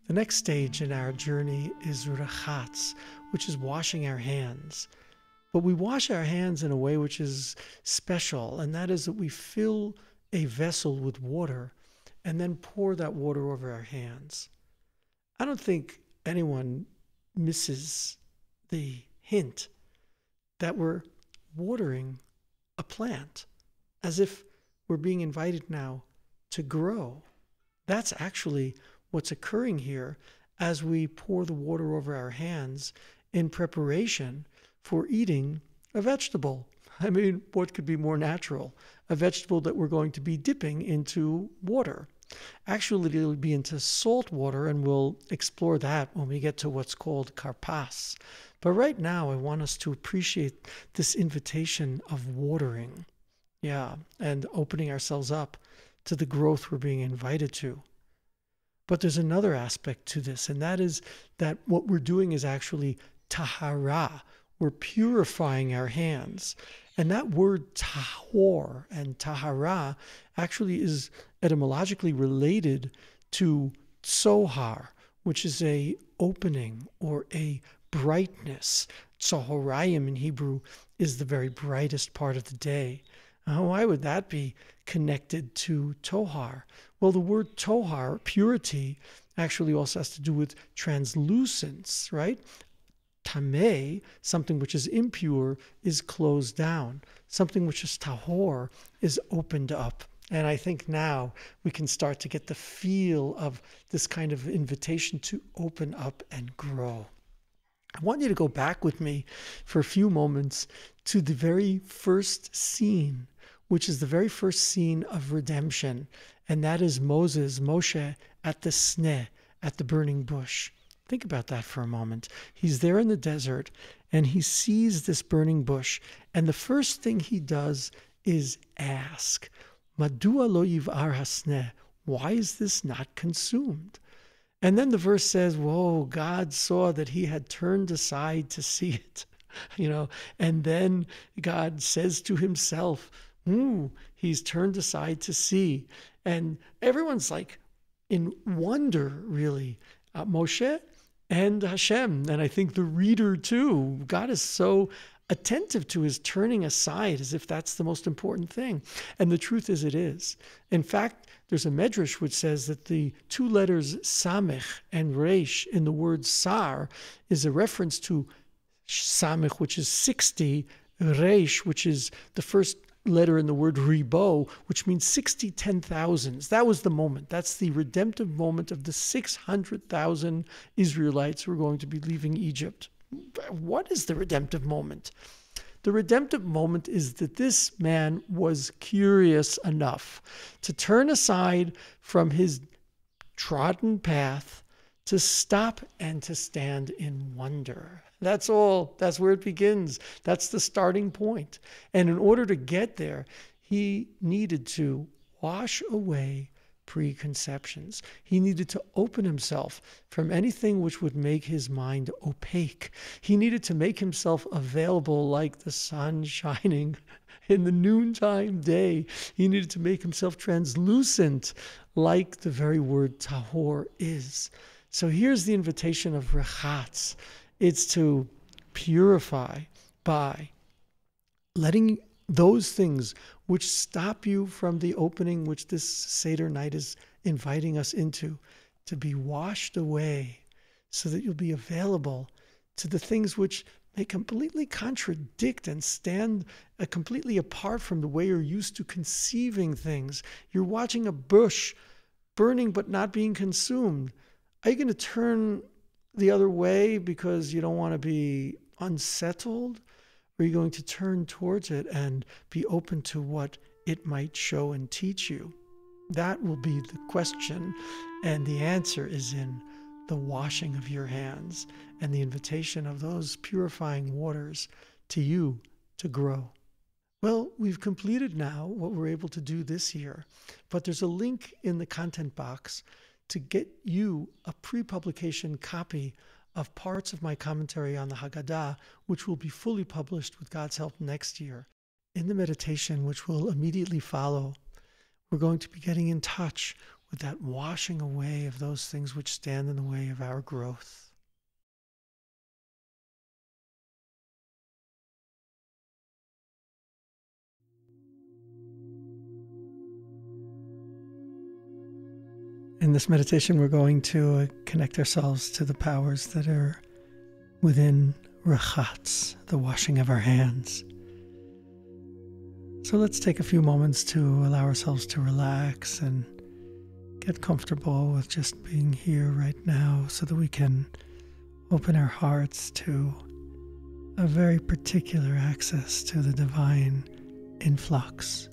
The next stage in our journey is Urchatz, which is washing our hands. But we wash our hands in a way which is special, and that is that we fill a vessel with water and then pour that water over our hands. I don't think anyone misses the hint that we're watering a plant as if we're being invited now to grow. That's actually what's occurring here as we pour the water over our hands in preparation for eating a vegetable. I mean, what could be more natural? A vegetable that we're going to be dipping into water. Actually, it'll be into salt water, and we'll explore that when we get to what's called Karpas. But right now, I want us to appreciate this invitation of watering. Yeah, and opening ourselves up to the growth we're being invited to. But there's another aspect to this, and that is that what we're doing is actually tahara. We're purifying our hands. And that word tahor and tahara actually is etymologically related to tzohar, which is a opening or a brightness. Tzohorayim in Hebrew is the very brightest part of the day. Why would that be connected to tohar? Well, the word tohar, purity, actually also has to do with translucence, right? Tameh, something which is impure, is closed down. Something which is tahor is opened up. And I think now we can start to get the feel of this kind of invitation to open up and grow. I want you to go back with me for a few moments to the very first scene, which is the very first scene of redemption. And that is Moshe, at the sneh, at the burning bush. Think about that for a moment. He's there in the desert, and he sees this burning bush. And the first thing he does is ask, Madua lo yiv'ar hasneh? Why is this not consumed? And then the verse says, whoa, God saw that he had turned aside to see it. And then God says to himself, he's turned aside to see. And everyone's like in wonder, really. Moshe and Hashem, and I think the reader too. God is so attentive to his turning aside as if that's the most important thing. And the truth is, it is. In fact, there's a medrash which says that the two letters samech and resh in the word sar is a reference to samech, which is 60, resh, which is the first letter in the word ribo, which means 60 10,000s. That was the moment. That's the redemptive moment of the 600,000 Israelites who are going to be leaving Egypt. What is the redemptive moment? The redemptive moment is that this man was curious enough to turn aside from his trodden path to stop and to stand in wonder. That's all. That's where it begins. That's the starting point. And in order to get there, he needed to wash away preconceptions. He needed to open himself from anything which would make his mind opaque. He needed to make himself available like the sun shining in the noontime day. He needed to make himself translucent like the very word tahor is. So here's the invitation of Urchatz. It's to purify by letting those things which stop you from the opening which this Seder night is inviting us into, to be washed away so that you'll be available to the things which may completely contradict and stand completely apart from the way you're used to conceiving things. You're watching a bush burning but not being consumed. Are you going to turn the other way because you don't want to be unsettled? Or are you going to turn towards it and be open to what it might show and teach you? That will be the question, and the answer is in the washing of your hands and the invitation of those purifying waters to you to grow. Well, we've completed now what we're able to do this year, but there's a link in the content box to get you a pre-publication copy of parts of my commentary on the Haggadah, which will be fully published with God's help next year. In the meditation, which will immediately follow, we're going to be getting in touch with with that washing away of those things which stand in the way of our growth. In this meditation, we're going to connect ourselves to the powers that are within Urchatz, the washing of our hands. So let's take a few moments to allow ourselves to relax and get comfortable with just being here right now so that we can open our hearts to a very particular access to the divine influx.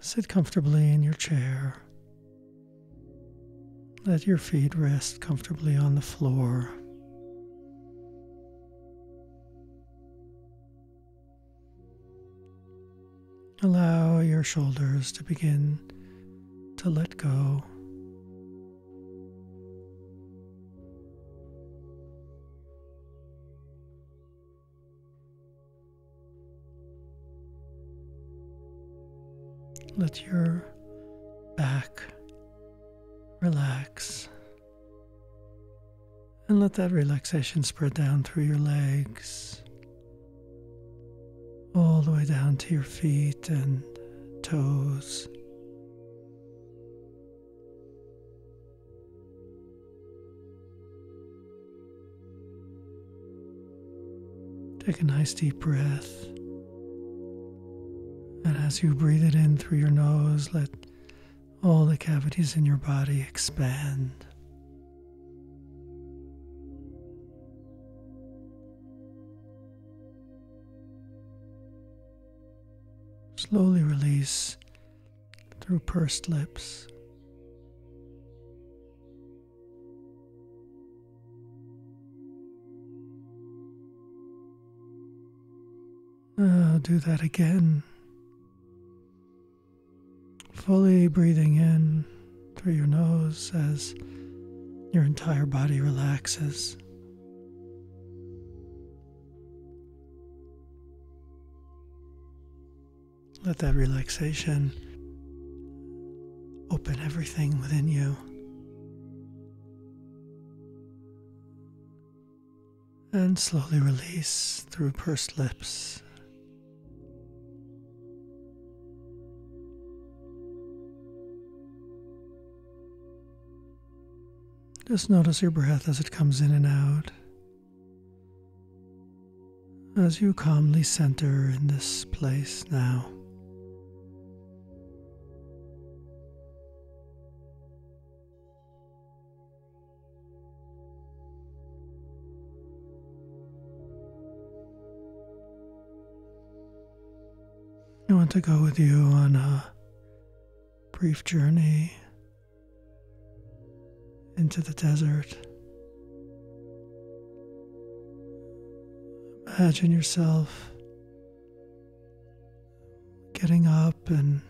Sit comfortably in your chair. Let your feet rest comfortably on the floor. Allow your shoulders to begin to let go. Let your back relax, and let that relaxation spread down through your legs, all the way down to your feet and toes. Take a nice deep breath. And as you breathe it in through your nose, let all the cavities in your body expand. Slowly release through pursed lips. Now do that again. Fully breathing in through your nose as your entire body relaxes. Let that relaxation open everything within you. And slowly release through pursed lips. Just notice your breath as it comes in and out. As you calmly center in this place now. I want to go with you on a brief journey into the desert. Imagine yourself getting up and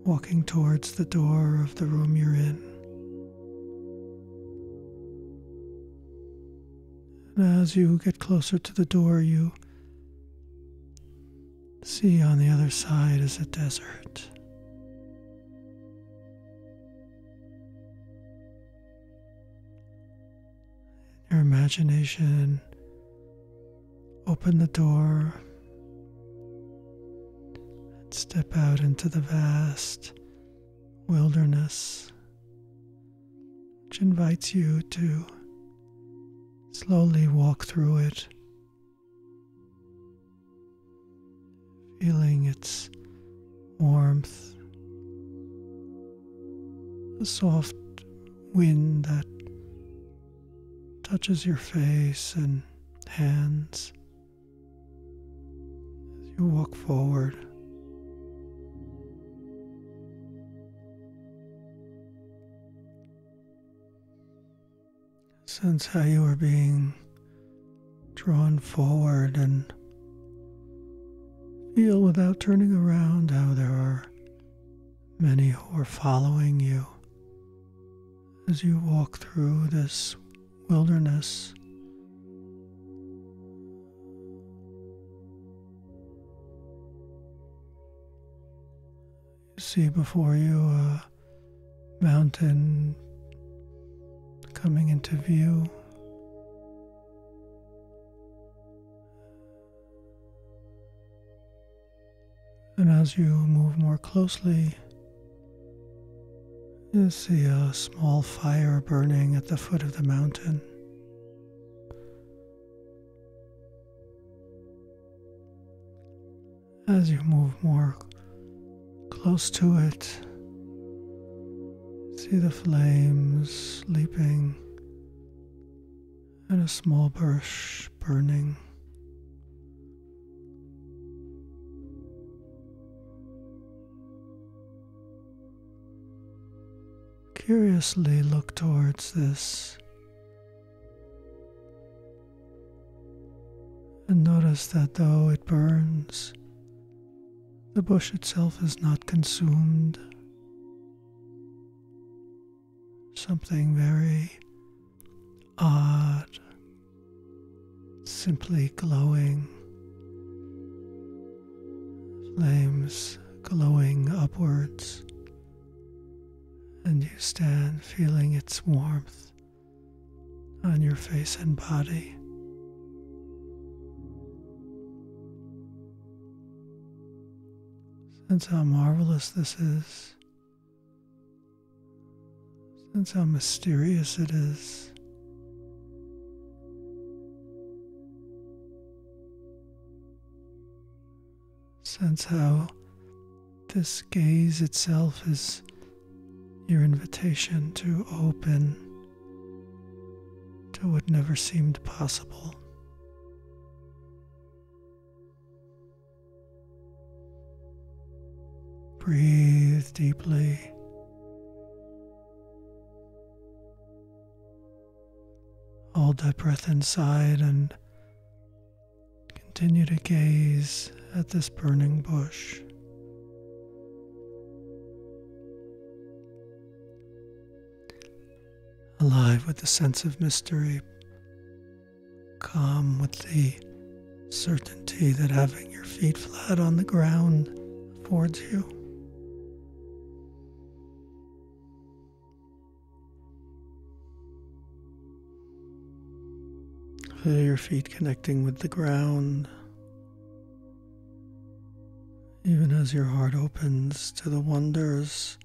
walking towards the door of the room you're in. And as you get closer to the door, you see on the other side is a desert. Your imagination, open the door and step out into the vast wilderness, which invites you to slowly walk through it, feeling its warmth, the soft wind that touches your face and hands as you walk forward. Sense how you are being drawn forward and feel without turning around how there are many who are following you as you walk through this wilderness. see before you a mountain coming into view. And as you move more closely, you see a small fire burning at the foot of the mountain. As you move more close to it, see the flames leaping and a small bush burning. Curiously look towards this and notice that though it burns, the bush itself is not consumed. Something very odd, simply glowing, flames glowing upwards. And you stand feeling its warmth on your face and body. Sense how marvelous this is. Sense how mysterious it is. Sense how this gaze itself is your invitation to open to what never seemed possible. Breathe deeply. Hold that breath inside and continue to gaze at this burning bush. Alive with the sense of mystery, calm with the certainty that having your feet flat on the ground affords you. Feel your feet connecting with the ground, even as your heart opens to the wonders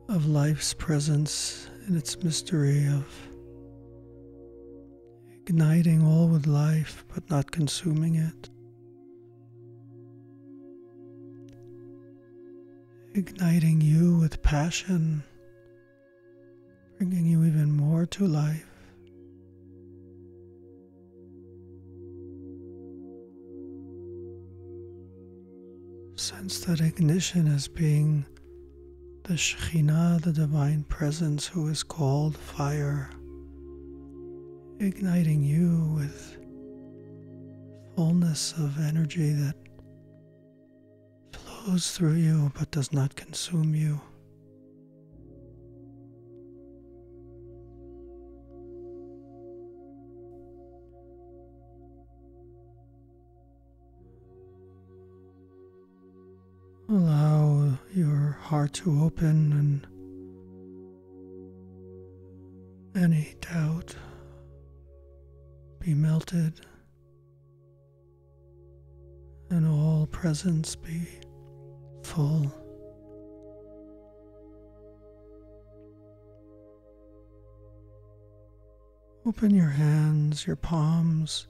of life's presence in its mystery of igniting all with life but not consuming it. Igniting you with passion, bringing you even more to life. Sense that ignition as being the Shekhinah, the divine presence who is called fire, igniting you with fullness of energy that flows through you but does not consume you. Allow your heart to open and any doubt be melted and all presence be full. Open your hands, your palms,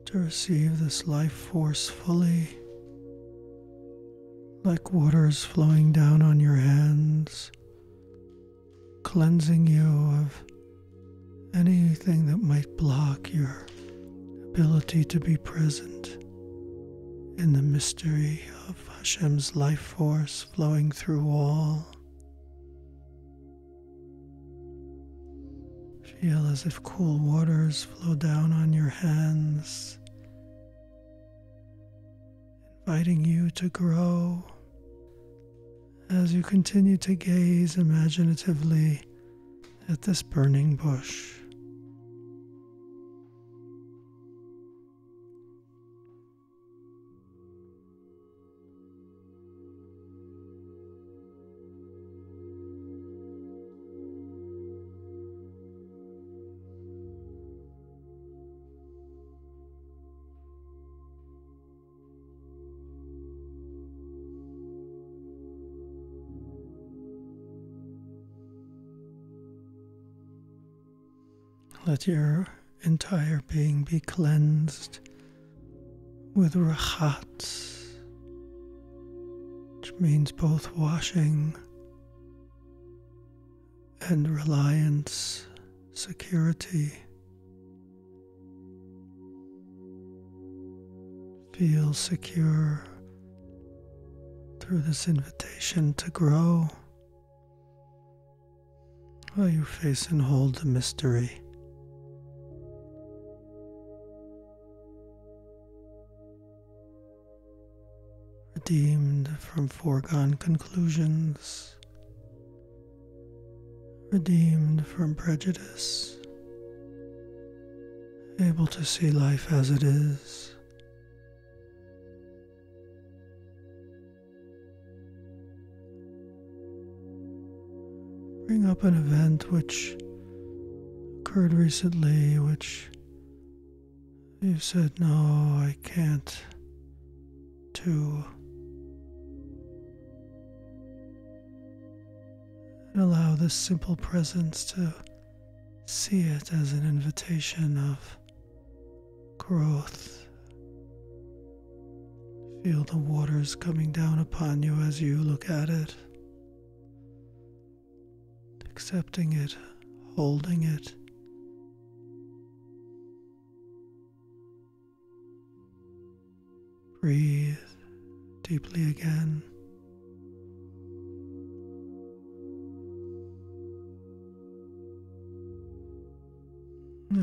to receive this life force fully. Like waters flowing down on your hands, cleansing you of anything that might block your ability to be present in the mystery of Hashem's life force flowing through all. Feel as if cool waters flow down on your hands, inviting you to grow as you continue to gaze imaginatively at this burning bush. Let your entire being be cleansed with Urchatz, which means both washing and reliance, security. Feel secure through this invitation to grow while you face and hold the mystery. Redeemed from foregone conclusions, redeemed from prejudice, able to see life as it is. Bring up an event which occurred recently, which you've said, no, I can't do. And allow this simple presence to see it as an invitation of growth. Feel the waters coming down upon you as you look at it. Accepting it, holding it. Breathe deeply again.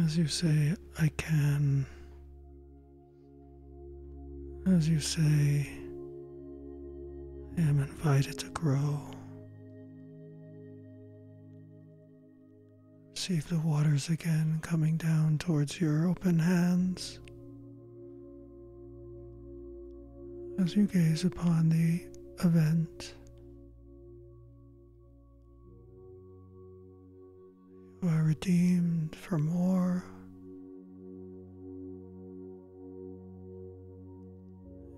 As you say, I can. As you say, I am invited to grow. Receive the waters again coming down towards your open hands. As you gaze upon the event, you are redeemed for more.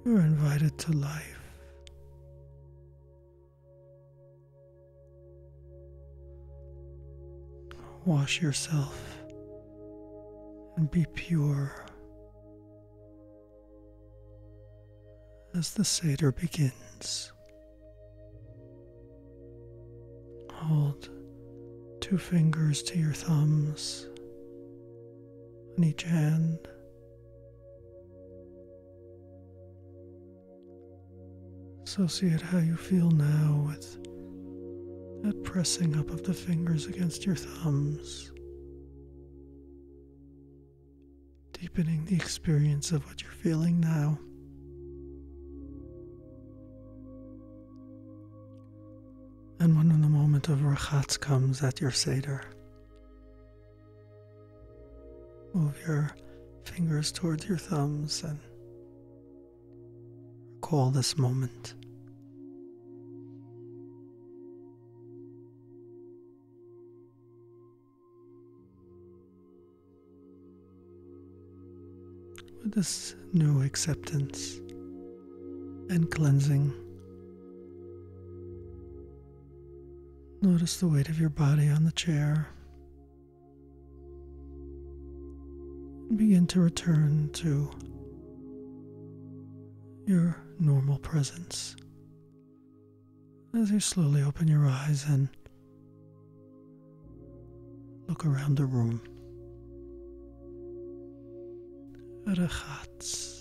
You are invited to life. Wash yourself and be pure as the Seder begins. Hold 2 fingers to your thumbs on each hand. Associate how you feel now with that pressing up of the fingers against your thumbs, deepening the experience of what you're feeling now. And when the moment of Urchatz comes at your Seder, move your fingers towards your thumbs and recall this moment. With this new acceptance and cleansing, notice the weight of your body on the chair and begin to return to your normal presence as you slowly open your eyes and look around the room. Urchatz.